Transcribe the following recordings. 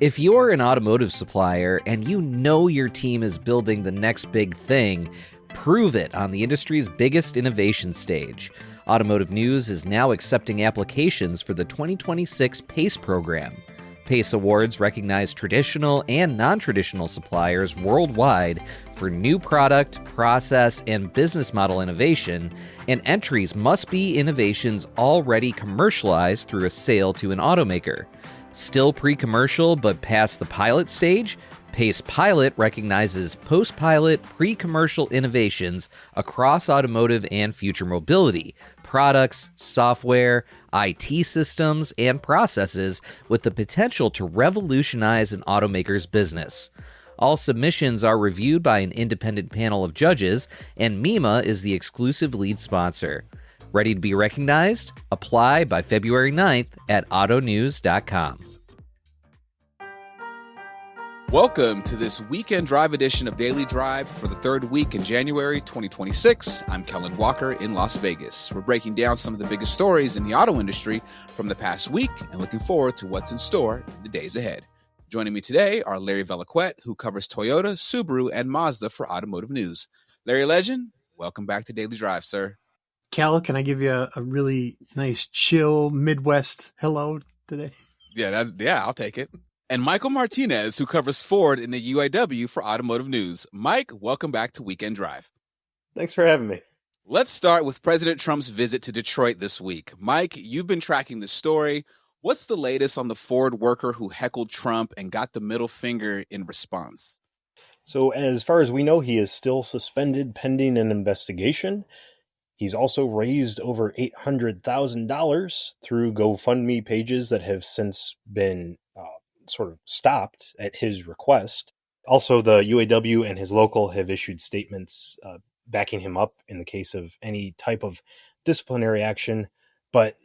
If you're an automotive supplier and you know your team is building the next big thing, prove it on the industry's biggest innovation stage. Automotive News is now accepting applications for the 2026 PACE program. PACE Awards recognize traditional and non-traditional suppliers worldwide for new product, process, and business model innovation, and entries must be innovations already commercialized through a sale to an automaker. Still pre-commercial but past the pilot stage? PACE Pilot recognizes post-pilot, pre-commercial innovations across automotive and future mobility, products, software, IT systems, and processes with the potential to revolutionize an automaker's business. All submissions are reviewed by an independent panel of judges, and MEMA is the exclusive lead sponsor. Ready to be recognized? Apply by February 9th at autonews.com. Welcome to this weekend drive edition of Daily Drive for the third week in January 2026. I'm Kellen Walker in Las Vegas. We're breaking down some of the biggest stories in the auto industry from the past week and looking forward to what's in store in the days ahead. Joining me today are Larry Velaquette, who covers Toyota, Subaru, and Mazda for Automotive News. Larry Legend, welcome back to Daily Drive, sir. Cal, can I give you a really nice, chill Midwest hello today? Yeah, I'll take it. And Michael Martinez, who covers Ford in the UAW for Automotive News. Mike, welcome back to Weekend Drive. Thanks for having me. Let's start with President Trump's visit to Detroit this week. Mike, you've been tracking the story. What's the latest on the Ford worker who heckled Trump and got the middle finger in response? So as far as we know, he is still suspended pending an investigation. He's also raised over $800,000 through GoFundMe pages that have since been sort of stopped at his request. Also, the UAW and his local have issued statements backing him up in the case of any type of disciplinary action. But,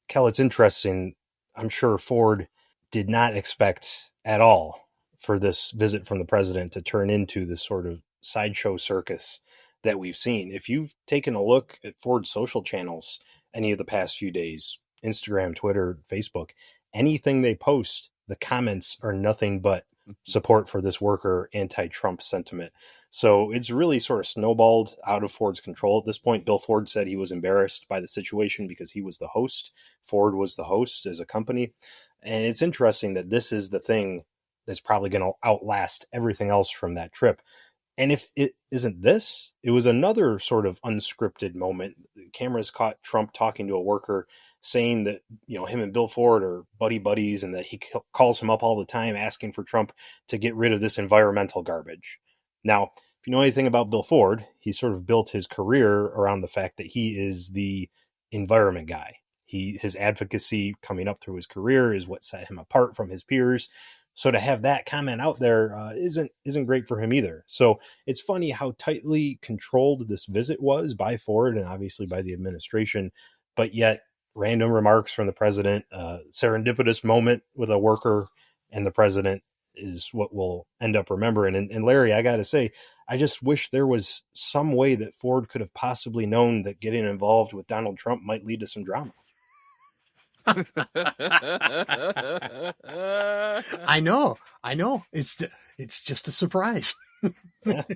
Kel, it's interesting. I'm sure Ford did not expect at all for this visit from the president to turn into this sort of sideshow circus that we've seen. If you've taken a look at Ford's social channels any of the past few days, Instagram, Twitter, Facebook, anything they post, the comments are nothing but support for this worker, anti-Trump sentiment. So it's really sort of snowballed out of Ford's control at this point. Bill Ford said he was embarrassed by the situation because he was the host. Ford was the host as a company. And it's interesting that this is the thing that's probably going to outlast everything else from that trip. And if it isn't this, it was another sort of unscripted moment. Cameras caught Trump talking to a worker saying that, him and Bill Ford are buddies and that he calls him up all the time asking for Trump to get rid of this environmental garbage. Now, if you know anything about Bill Ford, he sort of built his career around the fact that he is the environment guy. His advocacy coming up through his career is what set him apart from his peers. So to have that comment out there isn't great for him either. So it's funny how tightly controlled this visit was by Ford and obviously by the administration, but yet random remarks from the president, serendipitous moment with a worker and the president is what we'll end up remembering. And Larry, I got to say, I just wish there was some way that Ford could have possibly known that getting involved with Donald Trump might lead to some drama. I know. It's just a surprise.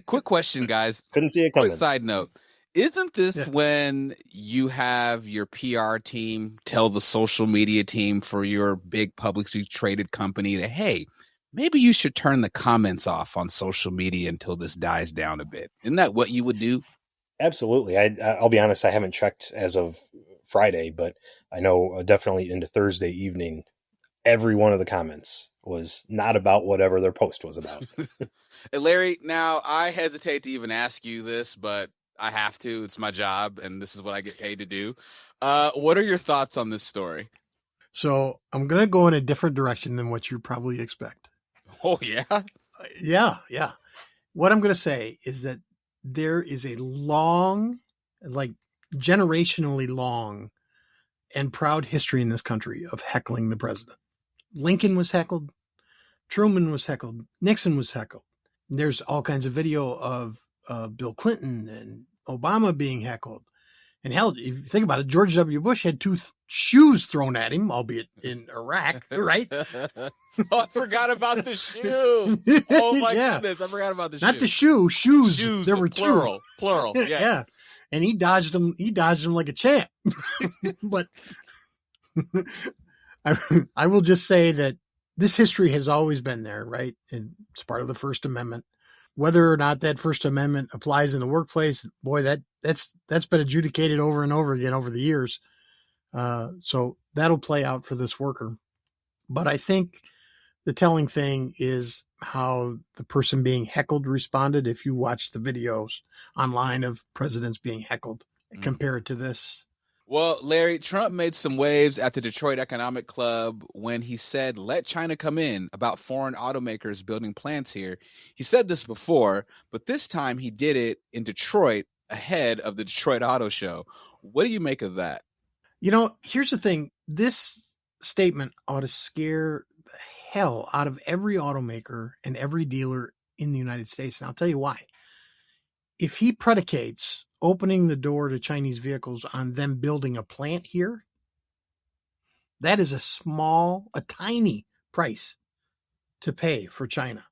Quick question, guys. Couldn't see it coming. Quick side note. Isn't this when you have your PR team tell the social media team for your big publicly traded company that, hey, maybe you should turn the comments off on social media until this dies down a bit? Isn't that what you would do? Absolutely. I'll be honest, I haven't checked as of Friday, but I know definitely into Thursday evening, every one of the comments was not about whatever their post was about. Hey, Larry, now I hesitate to even ask you this, but I have to. It's my job, and this is what I get paid to do. What are your thoughts on this story? So I'm going to go in a different direction than what you probably expect. Oh, yeah? Yeah. What I'm going to say is that there is a long, generationally long and proud history in this country of heckling the president. Lincoln was heckled. Truman was heckled. Nixon was heckled. There's all kinds of video of Bill Clinton and Obama being heckled. And hell, if you think about it, George W. Bush had two shoes thrown at him, albeit in Iraq, right? Oh, I forgot about the shoe. Oh my goodness, I forgot about the shoe. Not the shoe, shoes. Shoes, there were plural. Yeah. Yeah. And he dodged them like a champ. But I will just say that this history has always been there, right? And it's part of the First Amendment. Whether or not that First Amendment applies in the workplace, boy, that's been adjudicated over and over again over the years. So that'll play out for this worker. But I think the telling thing is how the person being heckled responded. If you watch the videos online of presidents being heckled, compare it to this. Well, Larry, Trump made some waves at the Detroit Economic Club when he said, let China come in, about foreign automakers building plants here. He said this before, but this time he did it in Detroit ahead of the Detroit Auto Show. What do you make of that? Here's the thing. This statement ought to scare the hell out of every automaker and every dealer in the United States. And I'll tell you why. If he predicates opening the door to Chinese vehicles on them building a plant here, that is a tiny price to pay for China.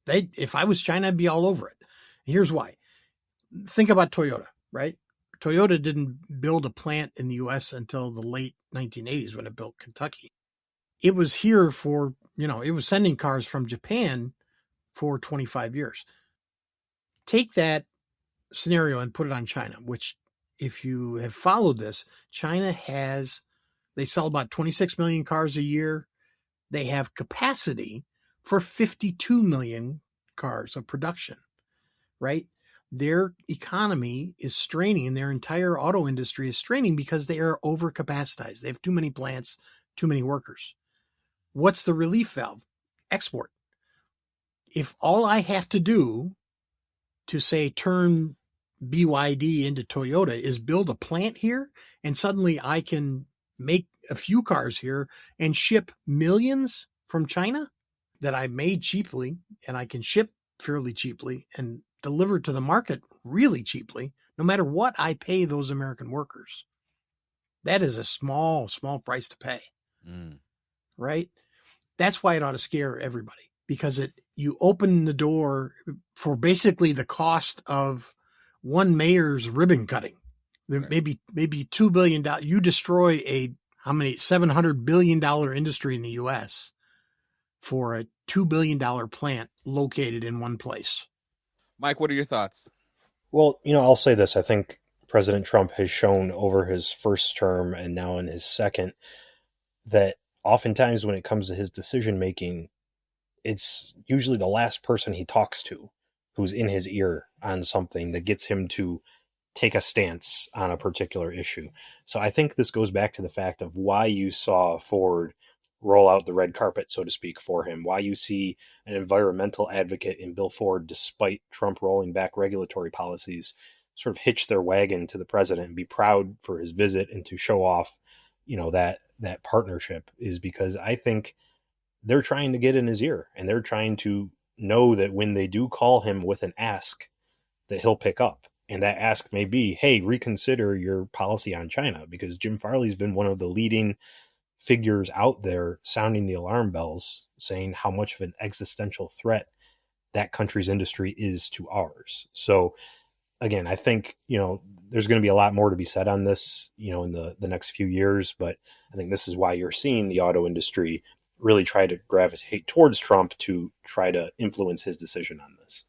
If I was China, I'd be all over it. Here's why. Think about Toyota, right? Toyota didn't build a plant in the U.S. until the late 1980s when it built Kentucky. It was here it was sending cars from Japan for 25 years. Take that scenario and put it on China, which, if you have followed this, China they sell about 26 million cars a year. They have capacity for 52 million cars of production, right? Their economy is straining, and their entire auto industry is straining because they are overcapacitized. They have too many plants, too many workers. What's the relief valve? Export. If all I have to do to say turn BYD into Toyota is build a plant here, and suddenly I can make a few cars here and ship millions from China that I made cheaply, and I can ship fairly cheaply and deliver to the market really cheaply, no matter what I pay those American workers. That is a small price to pay, right? That's why it ought to scare everybody, because you open the door for basically the cost of one mayor's ribbon cutting. Right. Maybe $2 billion. You destroy $700 billion industry in the U.S. for a $2 billion plant located in one place. Mike, what are your thoughts? Well, I'll say this. I think President Trump has shown over his first term and now in his second that oftentimes when it comes to his decision making, it's usually the last person he talks to who's in his ear on something that gets him to take a stance on a particular issue. So I think this goes back to the fact of why you saw Ford roll out the red carpet, so to speak, for him, why you see an environmental advocate in Bill Ford, despite Trump rolling back regulatory policies, sort of hitch their wagon to the president and be proud for his visit and to show off, that partnership, is because I think they're trying to get in his ear, and they're trying to know that when they do call him with an ask, that he'll pick up. And that ask may be, hey, reconsider your policy on China, because Jim Farley's been one of the leading figures out there sounding the alarm bells, saying how much of an existential threat that country's industry is to ours. So again, I think, there's going to be a lot more to be said on this, in the next few years, but I think this is why you're seeing the auto industry really try to gravitate towards Trump to try to influence his decision on this.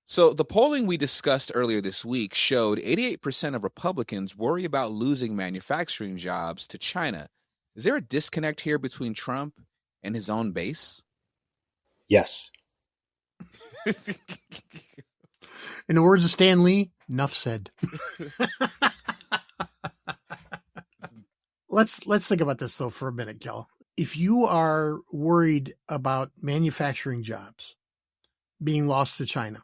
So the polling we discussed earlier this week showed 88% of Republicans worry about losing manufacturing jobs to China. Is there a disconnect here between Trump and his own base? Yes. In the words of Stan Lee, enough said. Let's think about this, though, for a minute, Kel. If you are worried about manufacturing jobs being lost to China,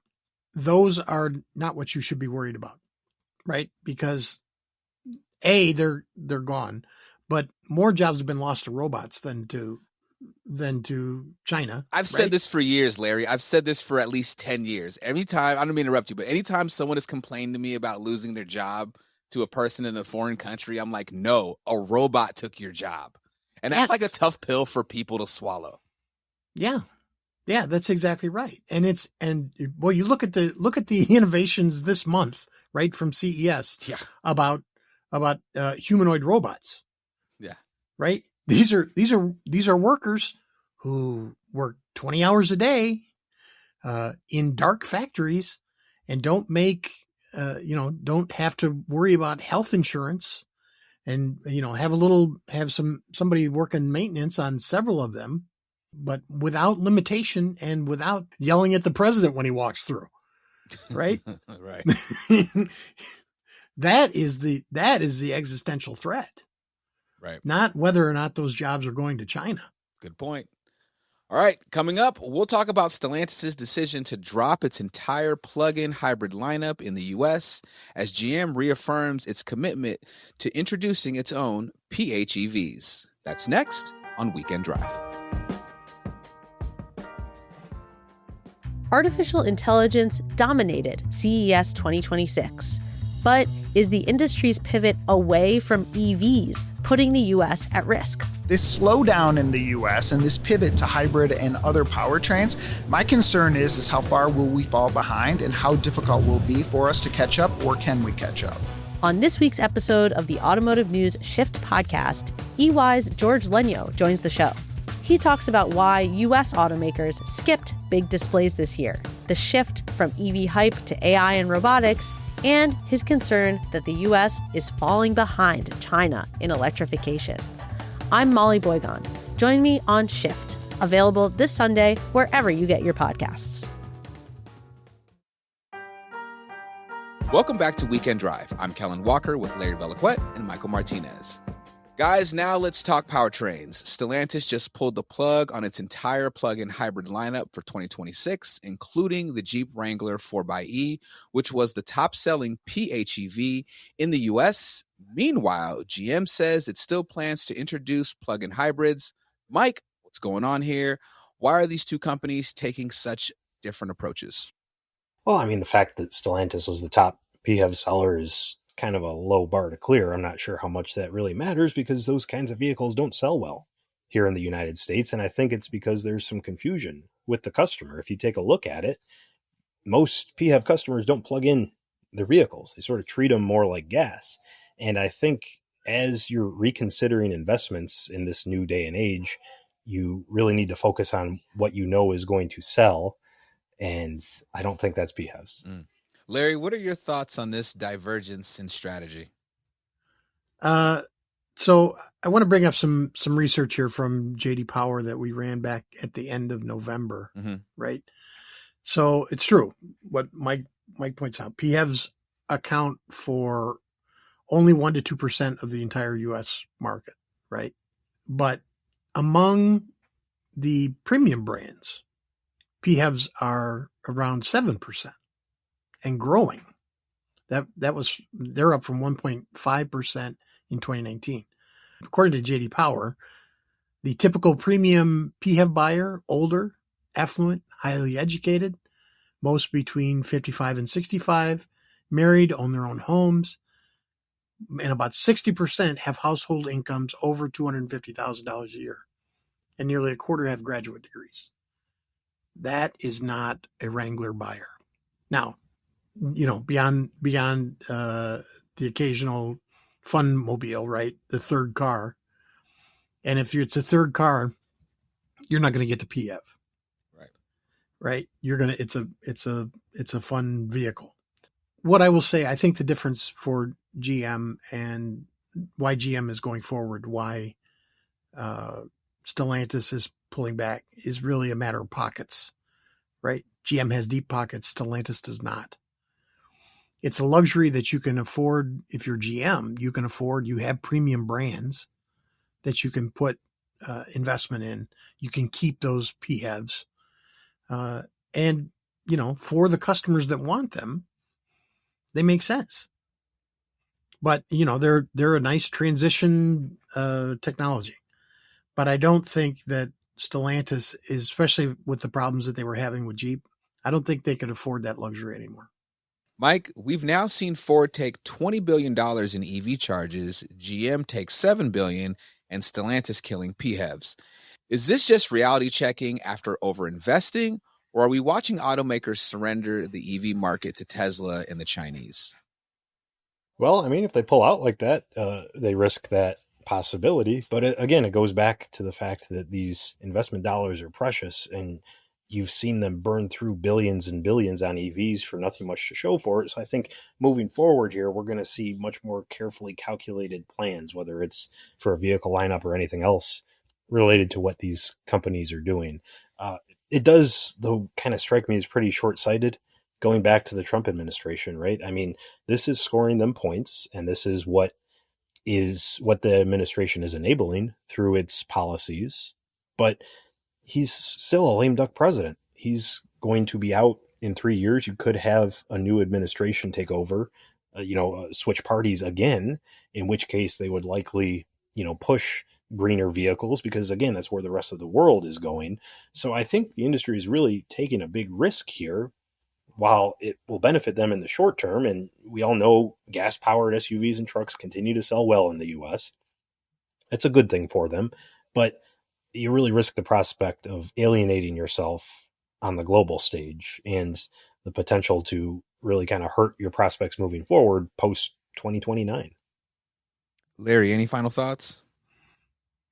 those are not what you should be worried about, right? Because they're gone, but more jobs have been lost to robots than to China. I've said this for years, Larry. I've said this for at least 10 years. Anytime, I don't mean to interrupt you, but anytime someone has complained to me about losing their job to a person in a foreign country, I'm like, no, a robot took your job. And that's like a tough pill for people to swallow. Yeah. Yeah, that's exactly right. And you look at the innovations this month, right, from CES about humanoid robots. Yeah. Right? These are workers who work 20 hours a day in dark factories and don't don't have to worry about health insurance and, have somebody working maintenance on several of them, but without limitation and without yelling at the president when he walks through. Right. Right. That is the existential threat. Right. Not whether or not those jobs are going to China. Good point. All right, coming up, we'll talk about Stellantis' decision to drop its entire plug-in hybrid lineup in the U.S. as GM reaffirms its commitment to introducing its own PHEVs. That's next on Weekend Drive. Artificial intelligence dominated CES 2026. But is the industry's pivot away from EVs putting the U.S. at risk? This slowdown in the U.S. and this pivot to hybrid and other powertrains, my concern is how far will we fall behind and how difficult will it be for us to catch up, or can we catch up? On this week's episode of the Automotive News Shift podcast, EY's George Lenyo joins the show. He talks about why U.S. automakers skipped big displays this year, the shift from EV hype to AI and robotics, and his concern that the U.S. is falling behind China in electrification. I'm Molly Boygon. Join me on Shift, available this Sunday wherever you get your podcasts. Welcome back to Weekend Drive. I'm Kellen Walker with Larry Velaquette and Michael Martinez. Guys, now let's talk powertrains. Stellantis just pulled the plug on its entire plug-in hybrid lineup for 2026, including the Jeep Wrangler 4xe, which was the top-selling PHEV in the U.S. Meanwhile, GM says it still plans to introduce plug-in hybrids. Mike, what's going on here? Why are these two companies taking such different approaches? Well, I mean, the fact that Stellantis was the top PHEV seller is kind of a low bar to clear. I'm not sure how much that really matters because those kinds of vehicles don't sell well here in the United States. And I think it's because there's some confusion with the customer. If you take a look at it, most PHEV customers don't plug in their vehicles. They sort of treat them more like gas. And I think as you're reconsidering investments in this new day and age, you really need to focus on what you know is going to sell. And I don't think that's PHEVs. Larry, what are your thoughts on this divergence in strategy? So I want to bring up some research here from JD Power that we ran back at the end of November, right? So it's true what Mike points out. PHEVs account for only 1 to 2% of the entire U.S. market, right? But among the premium brands, PHEVs are around 7%. And growing. They're up from 1.5% in 2019. According to JD Power, the typical premium PHEV buyer, older, affluent, highly educated, most between 55 and 65, married, own their own homes, and about 60% have household incomes over $250,000 a year, and nearly a quarter have graduate degrees. That is not a Wrangler buyer. Now, beyond the occasional fun mobile, right? The third car. And if it's a third car, you're not going to get to PHEV. Right. It's a fun vehicle. What I will say, I think the difference for GM and why GM is going forward, why Stellantis is pulling back is really a matter of pockets, right? GM has deep pockets. Stellantis does not. It's a luxury that you can afford. If you're GM, you have premium brands that you can put investment in. You can keep those PHEVs. And, for the customers that want them, they make sense. But, they're a nice transition technology. But I don't think that Stellantis is, especially with the problems that they were having with Jeep, I don't think they could afford that luxury anymore. Mike, we've now seen Ford take $20 billion in EV charges, GM take $7 billion, and Stellantis killing PHEVs. Is this just reality checking after overinvesting, or are we watching automakers surrender the EV market to Tesla and the Chinese? Well, I mean, if they pull out like that, they risk that possibility. But again, it goes back to the fact that these investment dollars are precious, and you've seen them burn through billions and billions on EVs for nothing much to show for it. So I think moving forward here, we're going to see much more carefully calculated plans, whether it's for a vehicle lineup or anything else related to what these companies are doing. It does, though, kind of strike me as pretty short-sighted going back to the Trump administration, right? I mean, this is scoring them points, and this is what the administration is enabling through its policies. But he's still a lame duck president. He's going to be out in 3 years. You could have a new administration take over, switch parties again, in which case they would likely, push greener vehicles because, again, that's where the rest of the world is going. So I think the industry is really taking a big risk here. While it will benefit them in the short term, and we all know gas-powered SUVs and trucks continue to sell well in the U.S., that's a good thing for them. But you really risk the prospect of alienating yourself on the global stage and the potential to really kind of hurt your prospects moving forward post-2029. Larry, any final thoughts?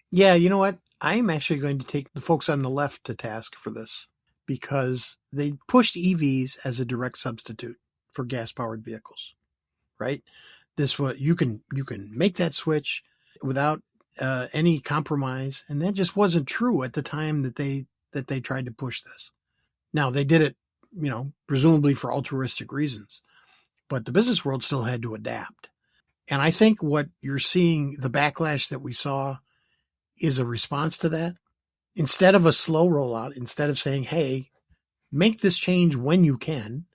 Yeah, you know what? I'm actually going to take the folks on the left to task for this, because they pushed EVs as a direct substitute for gas-powered vehicles, right? You can make that switch without any compromise, and that just wasn't true at the time that they tried to push this. Now they did it, presumably for altruistic reasons, but the business world still had to adapt. And I think what you're seeing, the backlash that we saw, is a response to that. Instead of a slow rollout, instead of saying, hey, make this change when you can,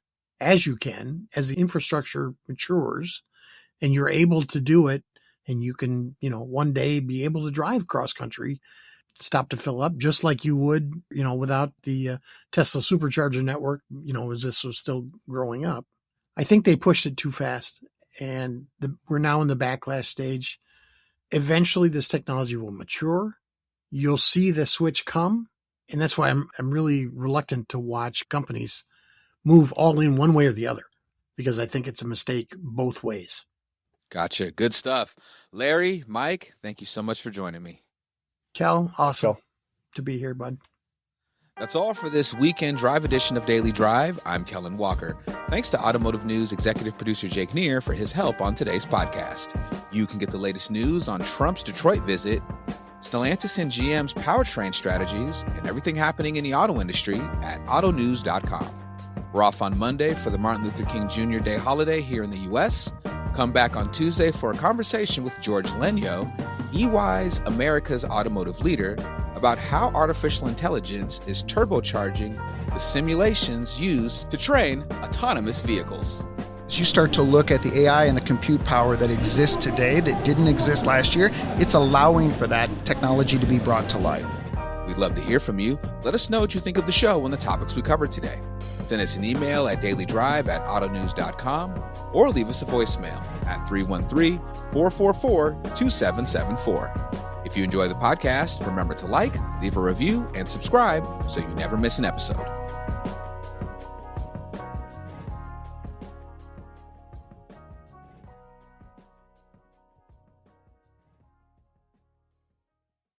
as the infrastructure matures and you're able to do it, and you can, one day be able to drive cross country, stop to fill up, just like you would, without the Tesla supercharger network, as this was still growing up. I think they pushed it too fast, and we're now in the backlash stage. Eventually this technology will mature. You'll see the switch come, and that's why I'm really reluctant to watch companies move all in one way or the other, because I think it's a mistake both ways. Gotcha. Good stuff. Larry, Mike, thank you so much for joining me. Cal, awesome to be here, bud. That's all for this weekend drive edition of Daily Drive. I'm Kellen Walker. Thanks to Automotive News executive producer Jake Neer for his help on today's podcast. You can get the latest news on Trump's Detroit visit, Stellantis and GM's powertrain strategies, and everything happening in the auto industry at autonews.com. We're off on Monday for the Martin Luther King Jr. Day holiday here in the U.S. Come back on Tuesday for a conversation with George Lenyo, EY's America's automotive leader, about how artificial intelligence is turbocharging the simulations used to train autonomous vehicles. As you start to look at the AI and the compute power that exists today that didn't exist last year, it's allowing for that technology to be brought to light. We'd love to hear from you. Let us know what you think of the show and the topics we covered today. Send us an email at dailydrive@autonews.com or leave us a voicemail at 313-444-2774. If you enjoy the podcast, remember to like, leave a review, and subscribe so you never miss an episode.